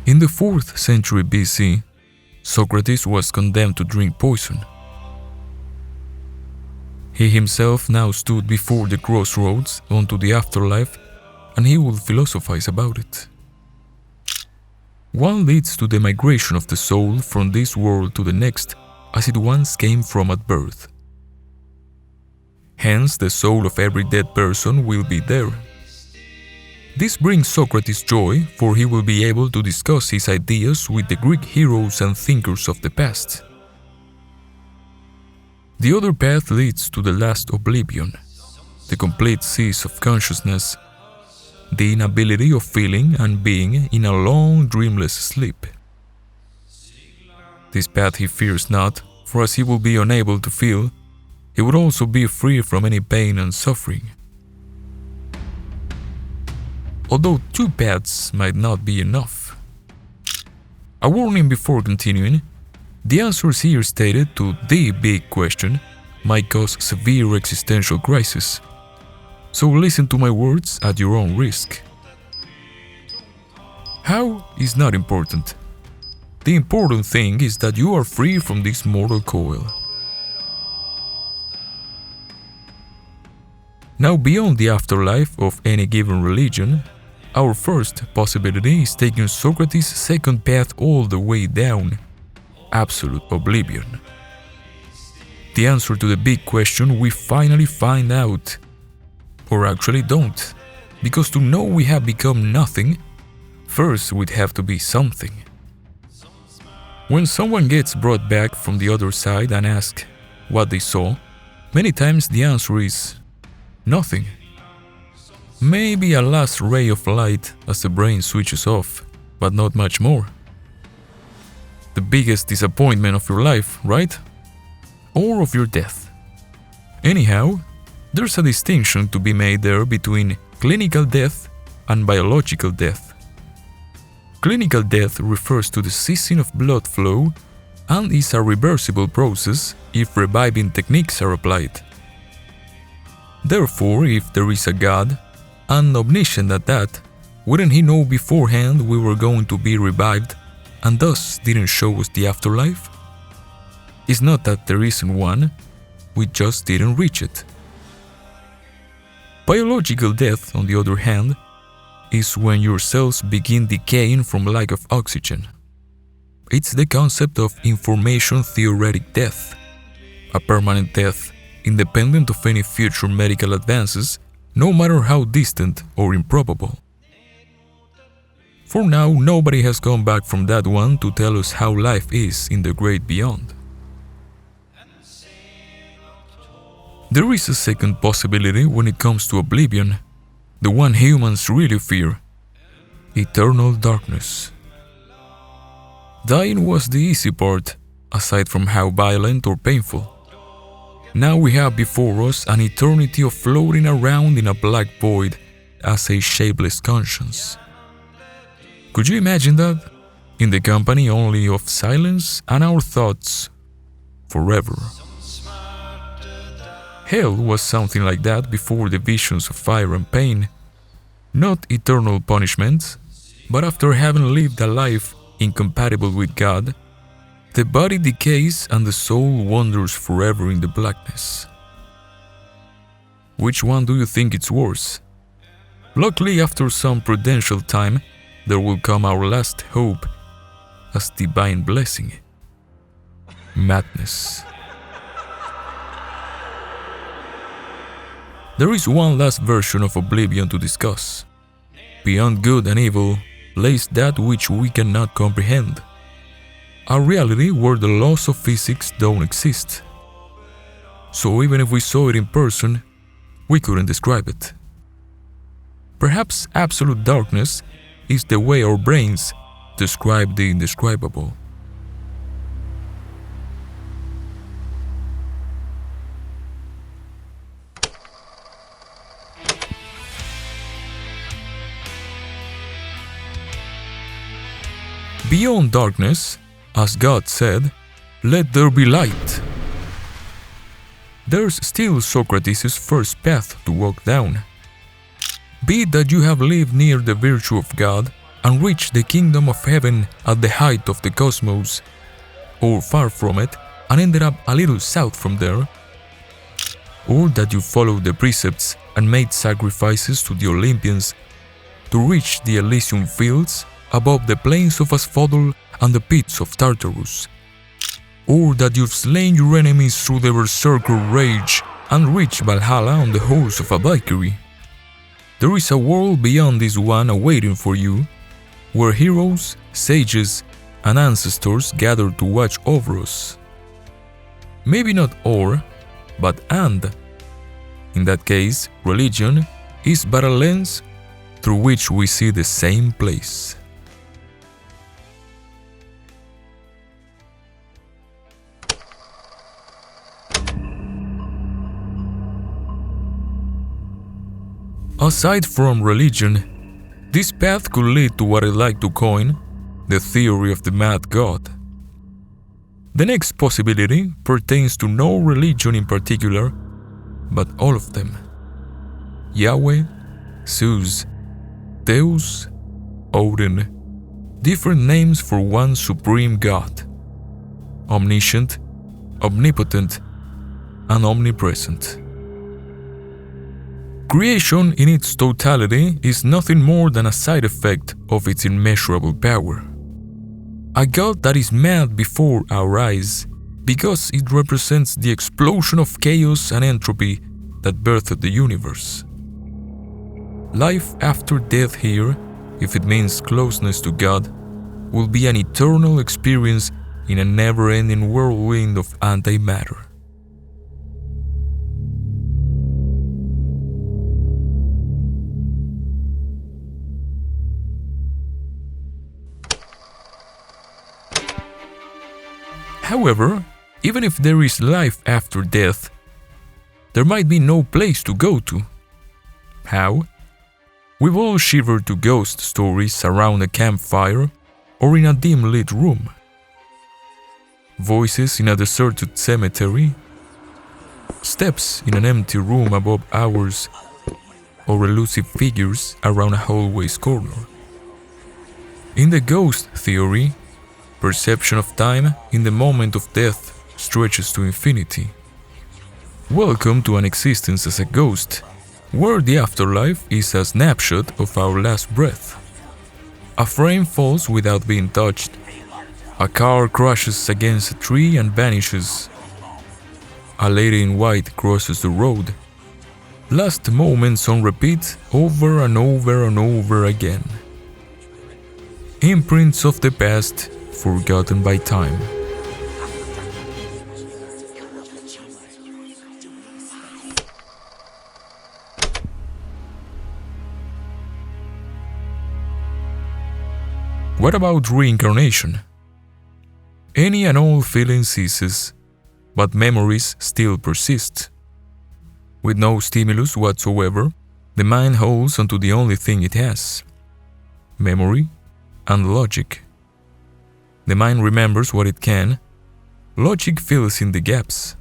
In the 4th century BC, Socrates was condemned to drink poison. He himself now stood before the crossroads onto the afterlife, and he would philosophize about it. One leads to the migration of the soul from this world to the next, as it once came from at birth. Hence, the soul of every dead person will be there. This brings Socrates joy, for he will be able to discuss his ideas with the Greek heroes and thinkers of the past. The other path leads to the last oblivion, the complete cease of consciousness, the inability of feeling and being in a long, dreamless sleep. This path he fears not, for as he will be unable to feel, he would also be free from any pain and suffering. Although 2 paths might not be enough. A warning before continuing: the answers here stated to the big question might cause severe existential crisis, so listen to my words at your own risk. How is not important. The important thing is that you are free from this mortal coil. Now, beyond the afterlife of any given religion, our first possibility is taking Socrates' second path all the way down, absolute oblivion. The answer to the big question we finally find out, or actually don't, because to know we have become nothing, first we'd have to be something. When someone gets brought back from the other side and asks what they saw, many times the answer is nothing. Maybe a last ray of light as the brain switches off, but not much more. The biggest disappointment of your life, right? Or of your death. Anyhow, there's a distinction to be made there between clinical death and biological death. Clinical death refers to the ceasing of blood flow and is a reversible process if reviving techniques are applied. Therefore, if there is a God, and omniscient at that, wouldn't he know beforehand we were going to be revived and thus didn't show us the afterlife? It's not that there isn't one, we just didn't reach it. Biological death, on the other hand, is when your cells begin decaying from lack of oxygen. It's the concept of information theoretic death, a permanent death independent of any future medical advances, no matter how distant or improbable. For now, nobody has come back from that one to tell us how life is in the great beyond. There is a second possibility when it comes to oblivion, the one humans really fear: eternal darkness. Dying was the easy part, aside from how violent or painful. Now we have before us an eternity of floating around in a black void as a shapeless conscience. Could you imagine that? In the company only of silence and our thoughts forever. Hell was something like that before the visions of fire and pain. Not eternal punishment, but after having lived a life incompatible with God, the body decays and the soul wanders forever in the blackness. Which one do you think it's worse? Luckily, after some prudential time, there will come our last hope as divine blessing: madness. There is one last version of oblivion to discuss. Beyond good and evil lays that which we cannot comprehend. A reality where the laws of physics don't exist. So even if we saw it in person, we couldn't describe it. Perhaps absolute darkness is the way our brains describe the indescribable. Beyond darkness, as God said, "Let there be light." There's still Socrates' first path to walk down. Be it that you have lived near the virtue of God and reach the kingdom of heaven at the height of the cosmos, or far from it and ended up a little south from there, or that you followed the precepts and made sacrifices to the Olympians to reach the Elysian fields above the plains of Asphodel and the pits of Tartarus, or that you've slain your enemies through the berserker rage and reached Valhalla on the horse of a Valkyrie. There is a world beyond this one awaiting for you, where heroes, sages, and ancestors gather to watch over us. Maybe not or, but and. In that case, religion is but a lens through which we see the same place. Aside from religion, this path could lead to what I like to coin the theory of the mad god. The next possibility pertains to no religion in particular, but all of them. Yahweh, Zeus, Deus, Odin, different names for one supreme god, omniscient, omnipotent, and omnipresent. Creation in its totality is nothing more than a side effect of its immeasurable power. A god that is mad before our eyes because it represents the explosion of chaos and entropy that birthed the universe. Life after death here, if it means closeness to God, will be an eternal experience in a never-ending whirlwind of antimatter. However, even if there is life after death, there might be no place to go to. How? We've all shivered to ghost stories around a campfire or in a dim-lit room. Voices in a deserted cemetery, steps in an empty room above ours, or elusive figures around a hallway's corner. In the ghost theory, perception of time in the moment of death stretches to infinity. Welcome to an existence as a ghost, where the afterlife is a snapshot of our last breath. A frame falls without being touched. A car crashes against a tree and vanishes. A lady in white crosses the road. Last moments on repeat over and over and over again. Imprints of the past forgotten by time. What about reincarnation? Any and all feeling ceases, but memories still persist. With no stimulus whatsoever, the mind holds onto the only thing it has: memory and logic. The mind remembers what it can, logic fills in the gaps.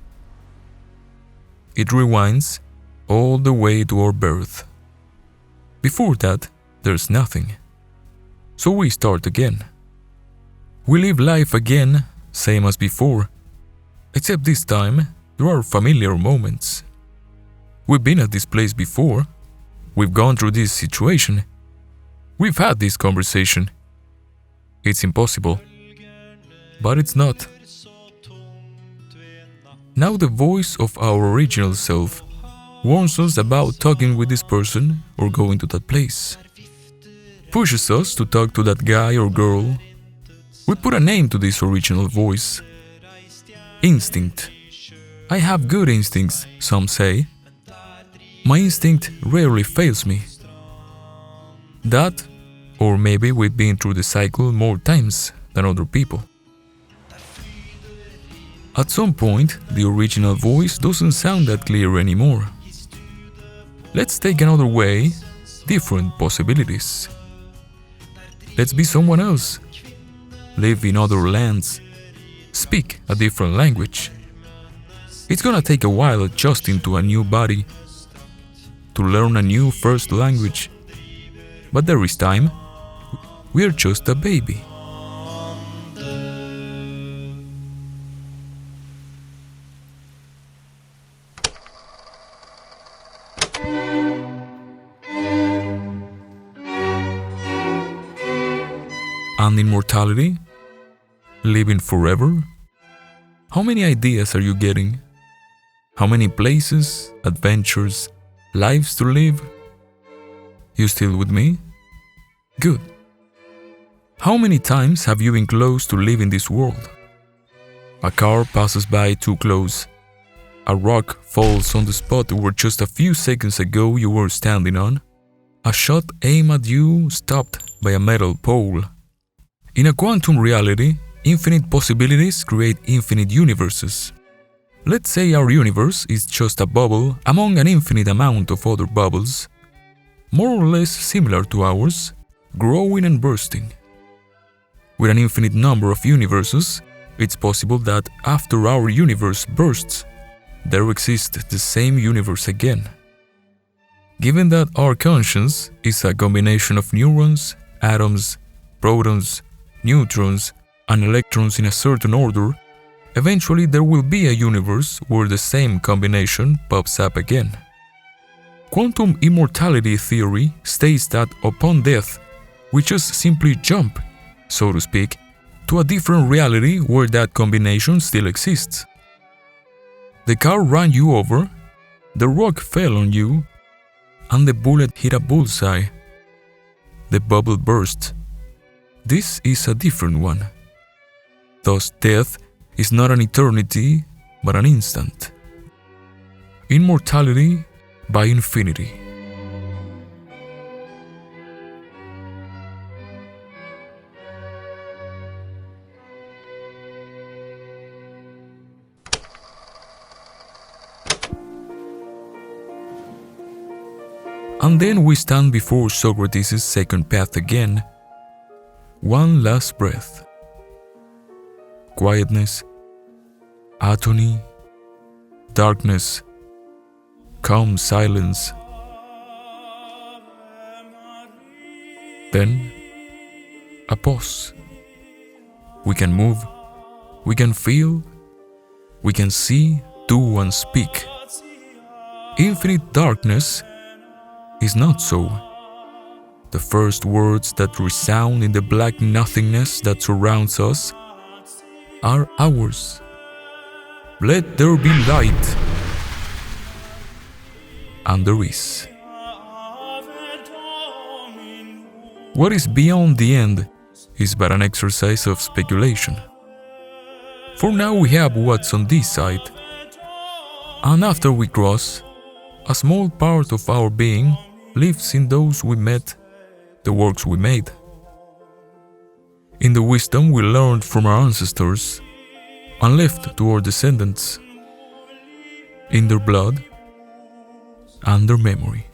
It rewinds all the way to our birth. Before that, there's nothing. So we start again. We live life again, same as before, except this time there are familiar moments. We've been at this place before, we've gone through this situation, we've had this conversation. It's impossible. But it's not. Now the voice of our original self warns us about talking with this person or going to that place. Pushes us to talk to that guy or girl. We put a name to this original voice. Instinct. I have good instincts, some say. My instinct rarely fails me. That, or maybe we've been through the cycle more times than other people. At some point, the original voice doesn't sound that clear anymore. Let's take another way, different possibilities. Let's be someone else, live in other lands, speak a different language. It's gonna take a while adjusting to a new body, to learn a new first language, but there is time. we're just a baby. And immortality? Living forever? How many ideas are you getting? How many places, adventures, lives to live? You still with me? Good. How many times have you been close to leaving this world? A car passes by too close. A rock falls on the spot where just a few seconds ago you were standing on. A shot aimed at you stopped by a metal pole. In a quantum reality, infinite possibilities create infinite universes. Let's say our universe is just a bubble among an infinite amount of other bubbles, more or less similar to ours, growing and bursting. With an infinite number of universes, it's possible that after our universe bursts, there exists the same universe again. Given that our conscience is a combination of neurons, atoms, protons, neutrons, and electrons in a certain order, eventually there will be a universe where the same combination pops up again. Quantum immortality theory states that upon death, we just simply jump, so to speak, to a different reality where that combination still exists. The car ran you over, the rock fell on you, and the bullet hit a bullseye. The bubble burst. This is a different one. Thus, death is not an eternity, but an instant. Immortality by infinity. And then we stand before Socrates' second path again. One last breath. Quietness, atony, darkness, calm silence. Then, a pause. We can move, we can feel, we can see, do and speak. Infinite darkness is not so. The first words that resound in the black nothingness that surrounds us are ours. Let there be light. And there is. What is beyond the end is but an exercise of speculation. For now we have what's on this side. And after we cross, a small part of our being lives in those we met, the works we made. In the wisdom we learned from our ancestors and left to our descendants, in their blood and their memory.